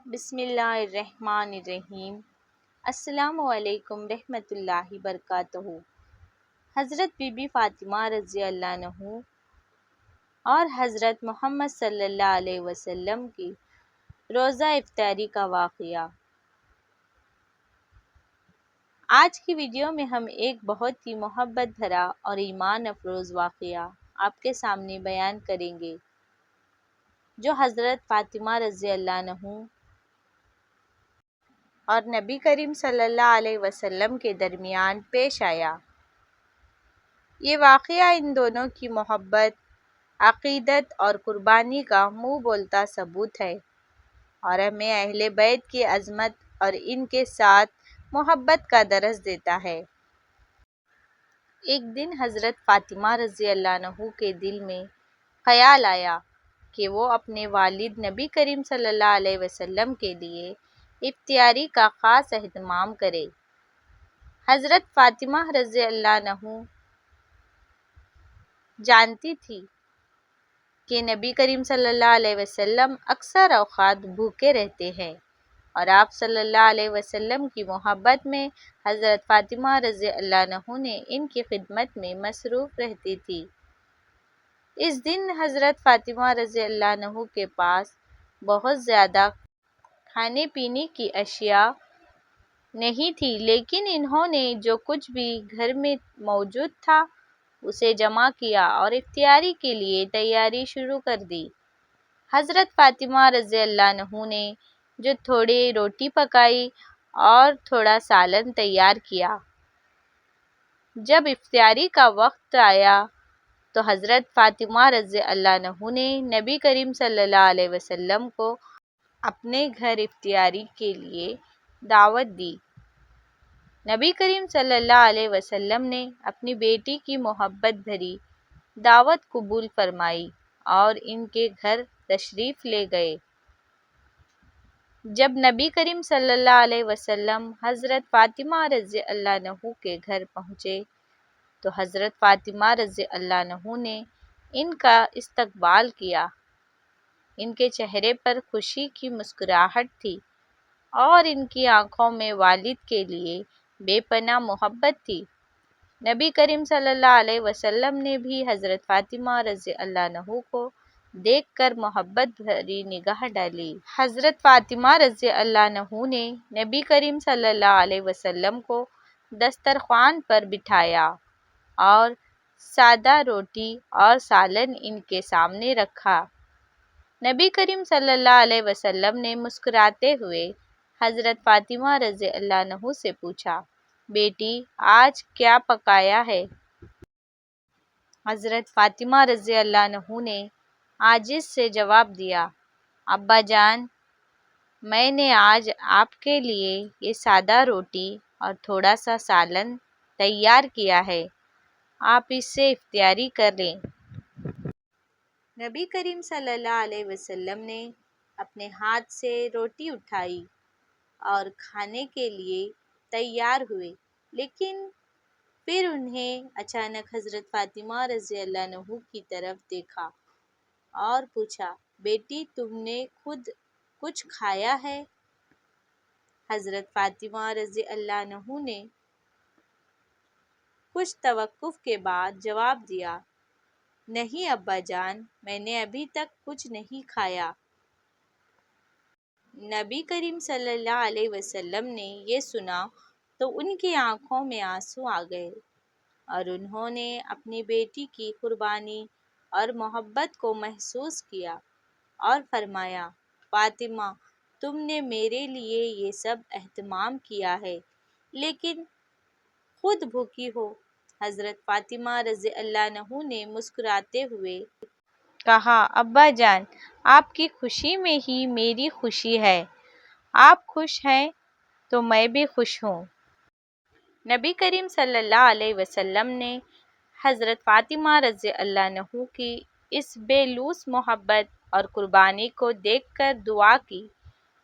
بسم اللہ الرحمن الرحیم۔ السلام علیکم رحمۃ اللہ وبرکاتہ۔ حضرت بی بی فاطمہ رضی اللہ عنہ اور حضرت محمد صلی اللہ علیہ وسلم کی روزہ افطاری کا واقعہ۔ آج کی ویڈیو میں ہم ایک بہت ہی محبت بھرا اور ایمان افروز واقعہ آپ کے سامنے بیان کریں گے، جو حضرت فاطمہ رضی اللہ عنہ اور نبی کریم صلی اللہ علیہ وسلم کے درمیان پیش آیا۔ یہ واقعہ ان دونوں کی محبت، عقیدت اور قربانی کا منہ بولتا ثبوت ہے، اور ہمیں اہل بیت کی عظمت اور ان کے ساتھ محبت کا درس دیتا ہے۔ ایک دن حضرت فاطمہ رضی اللہ عنہ کے دل میں خیال آیا کہ وہ اپنے والد نبی کریم صلی اللہ علیہ وسلم کے لیے افطاری کا خاص اہتمام کرے۔ حضرت فاطمہ رضی اللہ عنہ جانتی تھی کہ نبی کریم صلی اللہ علیہ وسلم اکثر اوقات بھوکے رہتے ہیں، اور آپ صلی اللہ علیہ وسلم کی محبت میں حضرت فاطمہ رضی اللہ عنہ نے ان کی خدمت میں مصروف رہتی تھی۔ اس دن حضرت فاطمہ رضی اللہ عنہ کے پاس بہت زیادہ کھانے پینے کی اشیاء نہیں تھی، لیکن انہوں نے جو کچھ بھی گھر میں موجود تھا اسے جمع کیا اور افطاری کے لیے تیاری شروع کر دی۔ حضرت فاطمہ رضی اللہ عنہ نے جو تھوڑی روٹی پکائی اور تھوڑا سالن تیار کیا۔ جب افطاری کا وقت آیا تو حضرت فاطمہ رضی اللہ عنہ نے نبی کریم صلی اللہ علیہ وسلم کو اپنے گھر افطاری کے لیے دعوت دی۔ نبی کریم صلی اللہ علیہ وسلم نے اپنی بیٹی کی محبت بھری دعوت قبول فرمائی اور ان کے گھر تشریف لے گئے۔ جب نبی کریم صلی اللہ علیہ وسلم حضرت فاطمہ رضی اللہ عنہ کے گھر پہنچے تو حضرت فاطمہ رضی اللہ عنہ نے ان کا استقبال کیا۔ ان کے چہرے پر خوشی کی مسکراہٹ تھی اور ان کی آنکھوں میں والد کے لیے بے پناہ محبت تھی۔ نبی کریم صلی اللہ علیہ وسلم نے بھی حضرت فاطمہ رضی اللہ عنہ کو دیکھ کر محبت بھری نگاہ ڈالی۔ حضرت فاطمہ رضی اللہ عنہ نے نبی کریم صلی اللہ علیہ وسلم کو دسترخوان پر بٹھایا اور سادہ روٹی اور سالن ان کے سامنے رکھا۔ نبی کریم صلی اللہ علیہ وسلم نے مسکراتے ہوئے حضرت فاطمہ رضی اللہ عنہ سے پوچھا، بیٹی آج کیا پکایا ہے؟ حضرت فاطمہ رضی اللہ عنہ نے عاجز سے جواب دیا، ابا جان، میں نے آج آپ کے لیے یہ سادہ روٹی اور تھوڑا سا سالن تیار کیا ہے، آپ اس سے افطاری کر لیں۔ نبی کریم صلی اللہ علیہ وسلم نے اپنے ہاتھ سے روٹی اٹھائی اور کھانے کے لیے تیار ہوئے، لیکن پھر انہیں اچانک حضرت فاطمہ رضی اللہ عنہ کی طرف دیکھا اور پوچھا، بیٹی تم نے خود کچھ کھایا ہے؟ حضرت فاطمہ رضی اللہ عنہ نے کچھ توقف کے بعد جواب دیا، نہیں ابا جان، میں نے ابھی تک کچھ نہیں کھایا۔ نبی کریم صلی اللہ علیہ وسلم نے یہ سنا تو ان کی آنکھوں میں آنسو آ گئے، اور انہوں نے اپنی بیٹی کی قربانی اور محبت کو محسوس کیا اور فرمایا، فاطمہ تم نے میرے لیے یہ سب اہتمام کیا ہے، لیکن خود بھوکی ہو۔ حضرت فاطمہ رضی اللہ عنہ نے مسکراتے ہوئے کہا، ابا جان، آپ کی خوشی میں ہی میری خوشی ہے، آپ خوش ہیں تو میں بھی خوش ہوں۔ نبی کریم صلی اللہ علیہ وسلم نے حضرت فاطمہ رضی اللہ عنہ کی اس بے لوث محبت اور قربانی کو دیکھ کر دعا کی،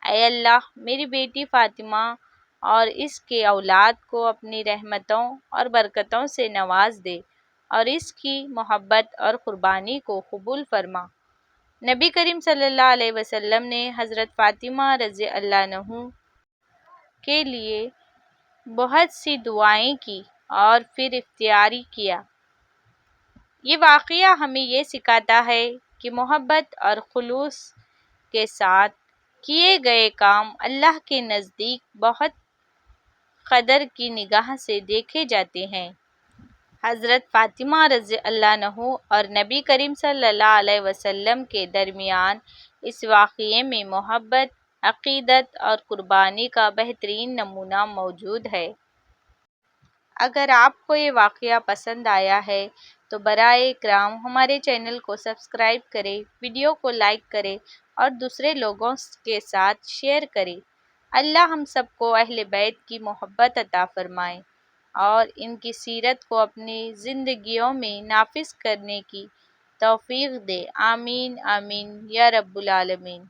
اے اللہ میری بیٹی فاطمہ اور اس کے اولاد کو اپنی رحمتوں اور برکتوں سے نواز دے اور اس کی محبت اور قربانی کو قبول فرما۔ نبی کریم صلی اللہ علیہ وسلم نے حضرت فاطمہ رضی اللہ عنہ کے لیے بہت سی دعائیں کی اور پھر اختیاری کیا۔ یہ واقعہ ہمیں یہ سکھاتا ہے کہ محبت اور خلوص کے ساتھ کیے گئے کام اللہ کے نزدیک بہت قدر کی نگاہ سے دیکھے جاتے ہیں۔ حضرت فاطمہ رضی اللہ عنہ اور نبی کریم صلی اللہ علیہ وسلم کے درمیان اس واقعے میں محبت، عقیدت اور قربانی کا بہترین نمونہ موجود ہے۔ اگر آپ کو یہ واقعہ پسند آیا ہے تو برائے کرم ہمارے چینل کو سبسکرائب کریں، ویڈیو کو لائک کریں اور دوسرے لوگوں کے ساتھ شیئر کریں۔ اللہ ہم سب کو اہل بیت کی محبت عطا فرمائے اور ان کی سیرت کو اپنی زندگیوں میں نافذ کرنے کی توفیق دے۔ آمین آمین یا رب العالمین۔